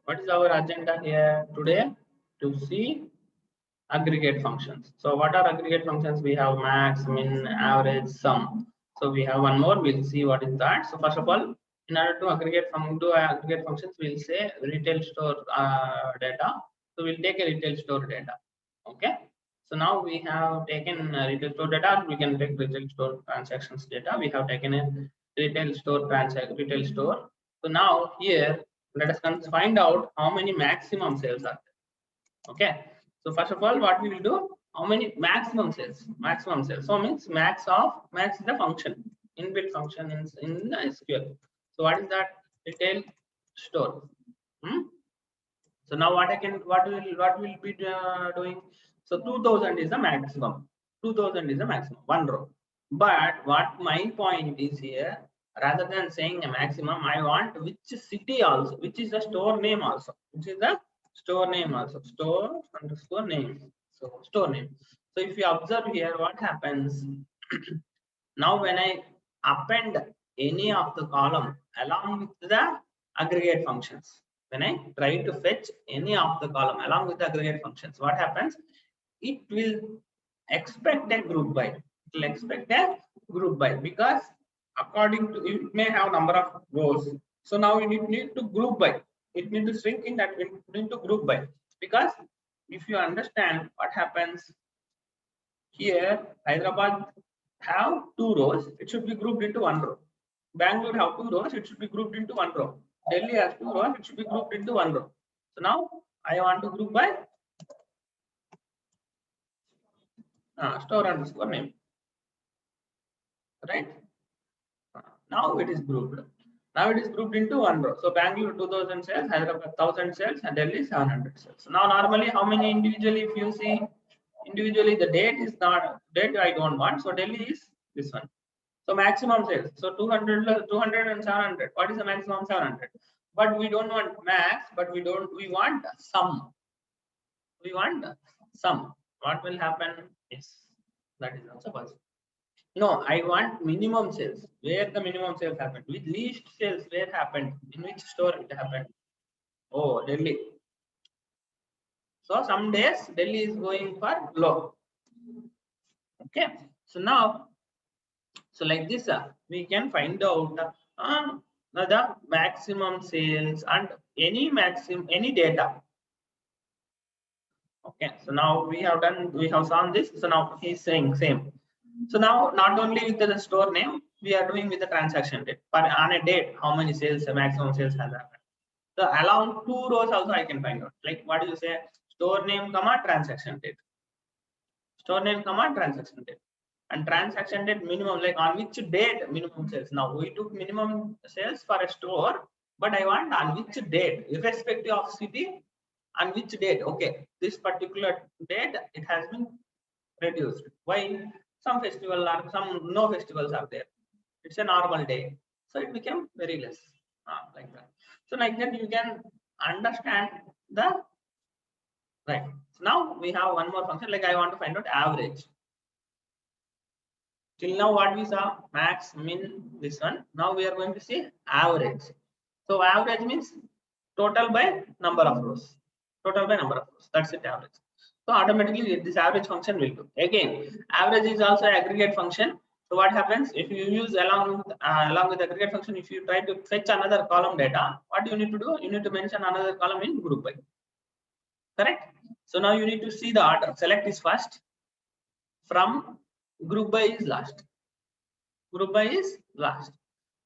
What is our agenda here today? To see aggregate functions. So what are aggregate functions? We have max, min, average, sum. So we have one more. We'll see what is that. So first of all, in order to aggregate functions, we'll say retail store data. So we'll take a retail store data. Okay. So now we have taken retail store data. We can take retail store transactions data. We have taken a retail store retail store. So now here, let us find out how many maximum sales are there. Okay. So first of all, what we will do? How many maximum sales? Maximum sales. So means max is the function, inbuilt function in the SQL. So what is that? Retail store. So now what will be doing? So 2000 is the maximum. 2000 is the maximum, one row. But what my point is here, rather than saying a maximum, I want which city also, which is the store name also, which is the store name also, store underscore name. So store name. So if you observe here, what happens now when I append any of the column along with the aggregate functions, when I try to fetch any of the column along with the aggregate functions, what happens? It will expect a group by. It will expect a group by because according to it may have number of rows. So now it need to group by. It need to shrink in that into group by, because if you understand what happens here, Hyderabad have 2 rows, it should be grouped into 1 row. Bangalore have 2 rows, it should be grouped into 1 row. Delhi has 2 rows, it should be grouped into 1 row. So now I want to group by store underscore name. Right? Now it is grouped. Now it is grouped into 1 row. So Bangalore 2000 cells, Hyderabad 1000 cells, and Delhi 700 cells. So now normally how many individually, if you see individually, the date is not date I don't want. So Delhi is this one. So maximum sales. So 200 and 700. What is the maximum? 700. But we don't want max, but we want sum. We want sum. What will happen? Yes, that is also possible. No, I want minimum sales. Where the minimum sales happened? With least sales, where happened? In which store it happened? Oh, Delhi. So some days Delhi is going for low. Okay. So now, so like this, we can find out the maximum sales and any data. Okay. So now we have done this. So now he's saying same. So now not only with the store name, we are doing with the transaction date. But on a date, how many sales, maximum sales has happened. So along 2 rows also I can find out. Like what do you say? Store name, comma, transaction date. Store name, comma, transaction date. And transaction date minimum, like on which date minimum sales. Now we took minimum sales for a store, but I want on which date, irrespective of city, on which date. Okay, this particular date it has been reduced. Why? Some festival or some no festivals are there. It's a normal day, so it became very less, like that. So like that you can understand the right. So now we have one more function. Like I want to find out average. Till now what we saw, max, min, this one. Now we are going to see average. So average means total by number of rows. Total by number of rows. That's it, average. So automatically this average function will do. Again, average is also an aggregate function. So what happens if you use along with aggregate function, if you try to fetch another column data, what do you need to do? You need to mention another column in group by. Correct? So now you need to see the order. Select is first, from group by is last. Group by is last.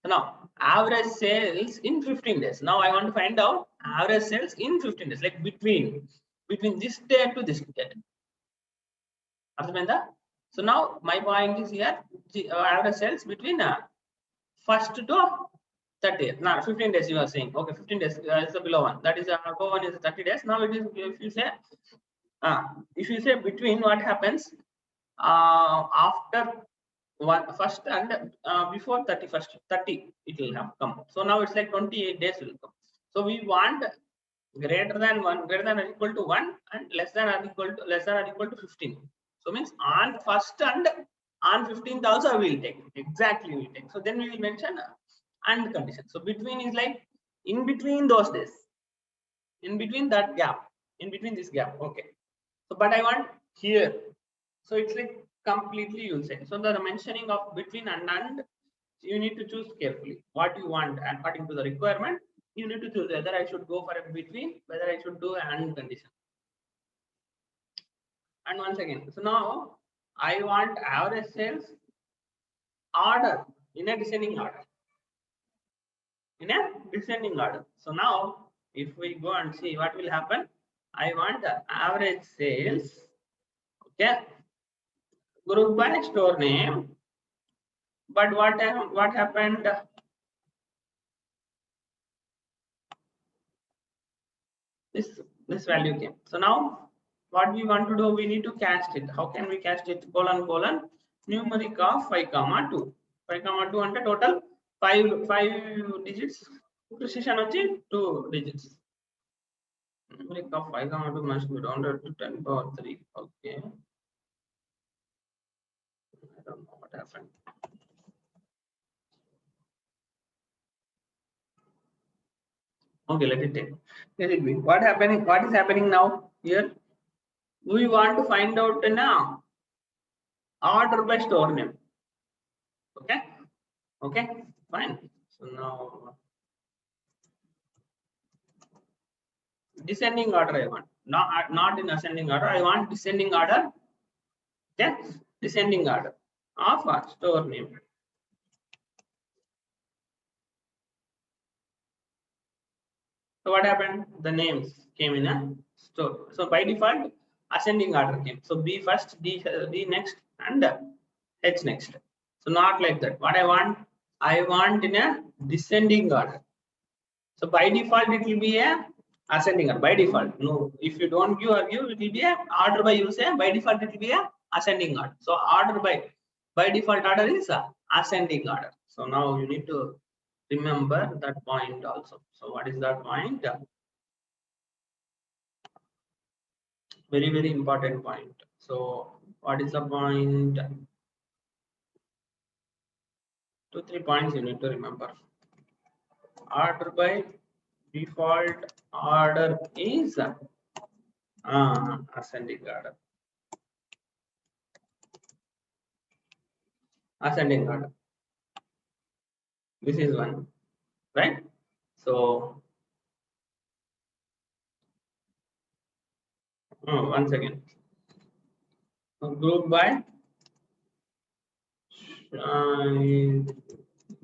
So now average sales in 15 days. Now I want to find out average sales in 15 days, like between this date to this date. So now my point is here, the average sales between 1st to 30th. Now 15 days you are saying. Okay, 15 days is the below one. That is above one is 30 days. Now it is if you say between, what happens after first and before 31st 30 it will have come. So now it's like 28 days will come. So we want greater than or equal to 1 and less than or equal to 15. So means on 1st and on 15th also we will take exactly we will take. So then we will mention and condition. So between is like in between those days. in between that gap, in between this gap. Okay. So, but I want here. So it's like completely you'll say. So the mentioning of between and you need to choose carefully what you want according to the requirement. You need to choose whether I should go for a between, whether I should do an and condition. And once again, so now I want average sales order in a descending order. In a descending order. So now if we go and see what will happen, I want the average sales, okay, group by store name. But what happened? This value came. So now what we want to do, we need to cast it. How can we cast it? Colon colon numeric of 5,2. 5,2 and total 5 digits. Precision of 2 digits. Numeric of 5,2 must be rounded to 10 power 3. Okay. I don't know what happened. Okay, let it take. Let it be. What is happening now here? We want to find out now order by store name. Okay. Okay. Fine. So now descending order I want. Not in ascending order. I want descending order. Okay. Descending order of store name. So what happened? The names came in a store. So by default, ascending order came. So B first, D next, and H next. So not like that. What I want in a descending order. So by default, it will be a ascending order. By default, no. If you don't give a view, it will be a order by you say. By default, it will be a ascending order. So order by default order is a ascending order. So now you need to remember that point also. So what is that point? Very, very important point. So what is the point? 2-3 points you need to remember. Order by default order is ascending order. Ascending order. This is one, right? So once again, group by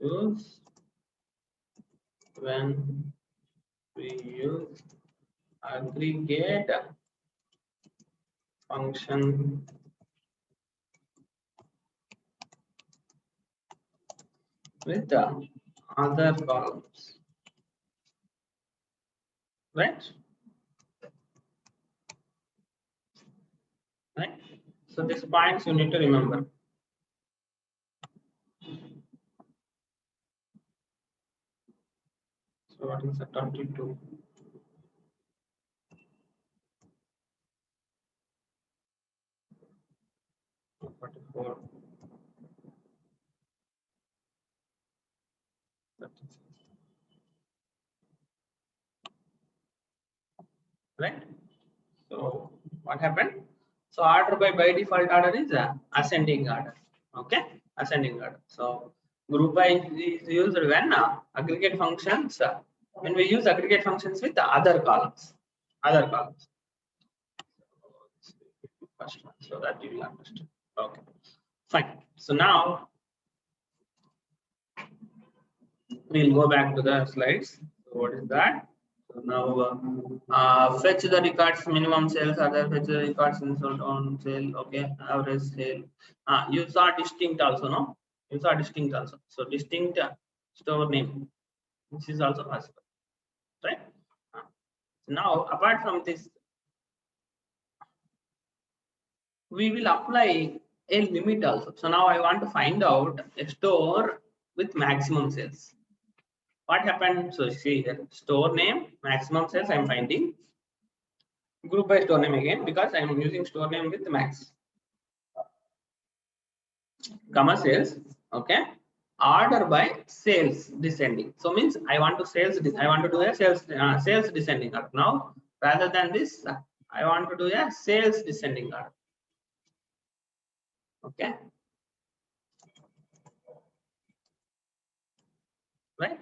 use when we use aggregate function with the other columns, right? Right. So these points you need to remember. So what is the 22? Right. So what happened? So order by default order is ascending order. Okay, ascending order. So group by is used when aggregate functions. When we use aggregate functions with the other columns. Other columns. First one, so that you will understand. Okay, fine. So now we'll go back to the slides. So what is that? So now fetch the records minimum sales, other fetch the records insult on sale. Okay, average sale. You saw distinct also, no? You saw distinct also. So distinct store name. This is also possible, right? Now apart from this, we will apply a limit also. So now I want to find out a store with maximum sales. What happened? So see here, store name, maximum sales I'm finding. Group by store name again because I'm using store name with max. Comma sales, okay. order by sales descending. So means I want to I want to do a sales descending order. Now rather than this, I want to do a sales descending order. Okay, right?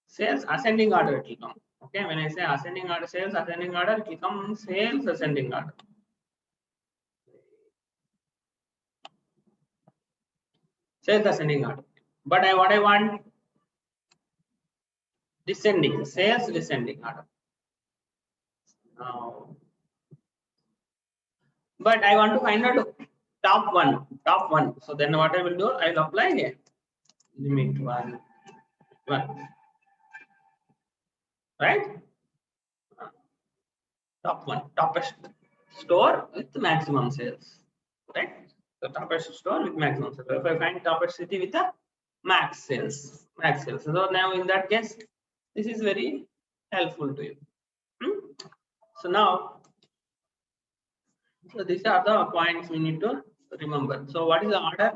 Sales ascending order it will come. Okay, when I say ascending order, sales ascending order, it will come sales ascending order. Sales ascending order. But what I want descending, sales descending order. Now, but I want to find out top one. So then what I will do, I will apply here limit one, right? Top one, toppest store with maximum sales, right? So toppest store with maximum sales. So if I find toppest city with a max sales. So now in that case, this is very helpful to you. So now, so these are the points we need to remember. So what is the order?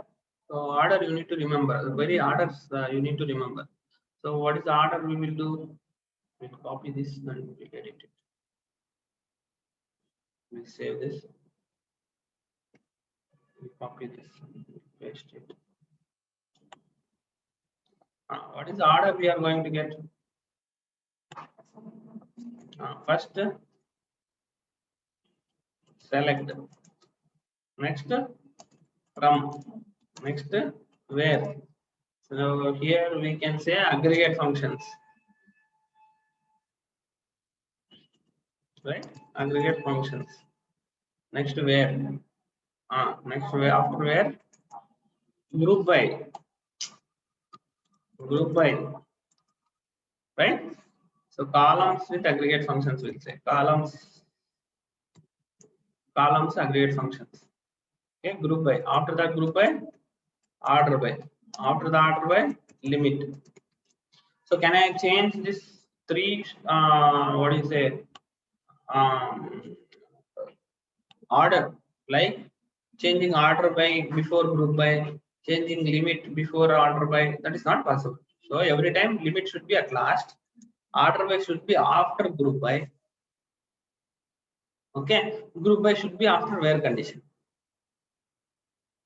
So order you need to remember. The very orders you need to remember. So what is the order we will do? We'll copy this and we'll edit it. We'll save this. We'll copy this. Paste it. What is the order we are going to get? First, select. Next, from. Next, where. So here we can say aggregate functions, right? Aggregate functions. Next, where. Next, where after where? Group by. Group by. Right? So columns with aggregate functions will say columns aggregate functions. Okay, group by. After that group by, order by. After the order by, limit. So can I change this three? What do you say? Order, like changing order by before group by, changing limit before order by. That is not possible. So every time limit should be at last. Order by should be after group by. Okay, group by should be after where condition,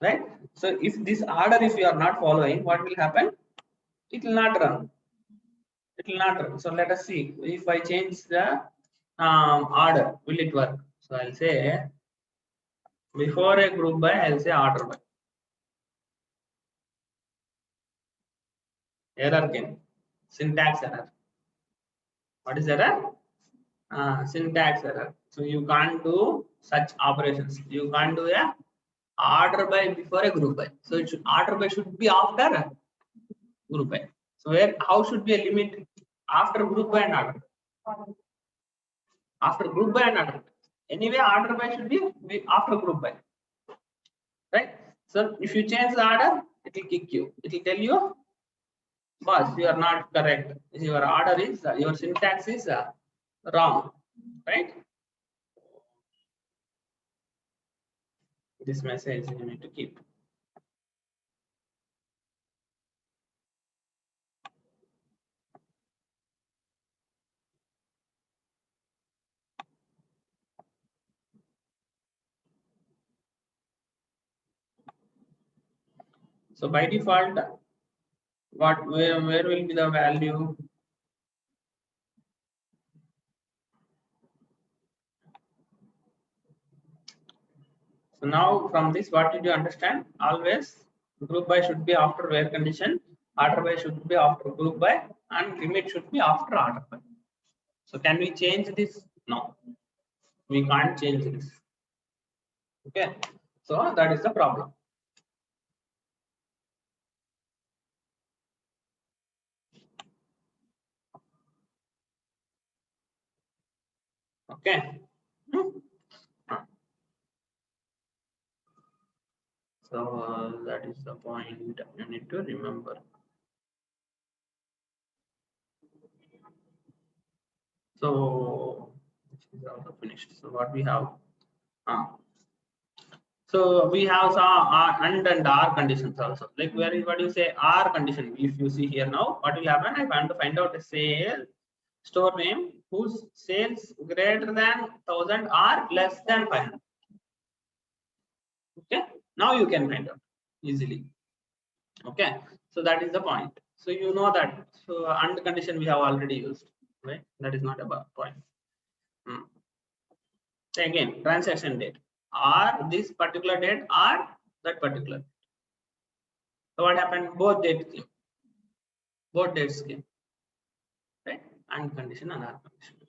right? So if this order, if you are not following, what will happen? It will not run. It will not run. So let us see if I change the order, will it work? So I'll say before a group by, I'll say order by. Error came. Syntax error. What is error? Syntax error. So you can't do such operations. You can't do a order by before a group by. So it should, order by should be after group by. So where how should be a limit? After group by and order. After group by and order. Anyway, order by should be after group by. Right? So if you change the order, it will kick you. It will tell you, boss, you are not correct. Your order is your syntax is wrong. Right? This message you need to keep. So by default, where will be the value? So now from this, what did you understand? Always group by should be after where condition, order by should be after group by, and limit should be after order by. So can we change this? No, we can't change this. Okay, so that is the problem. Okay. So that is the point you need to remember. So this is also finished. So what we have? So we have some and R conditions also. Like where is what you say R condition? If you see here now, what will happen? I want to find out a sale store name whose sales greater than 1000 or less than 500. Okay, now you can find out easily. Okay, so that is the point. So you know that. So and condition we have already used, right? That is not a point. So again, transaction date or this particular date or that particular. So what happened? Both dates came. Both dates came, right? And condition and R condition.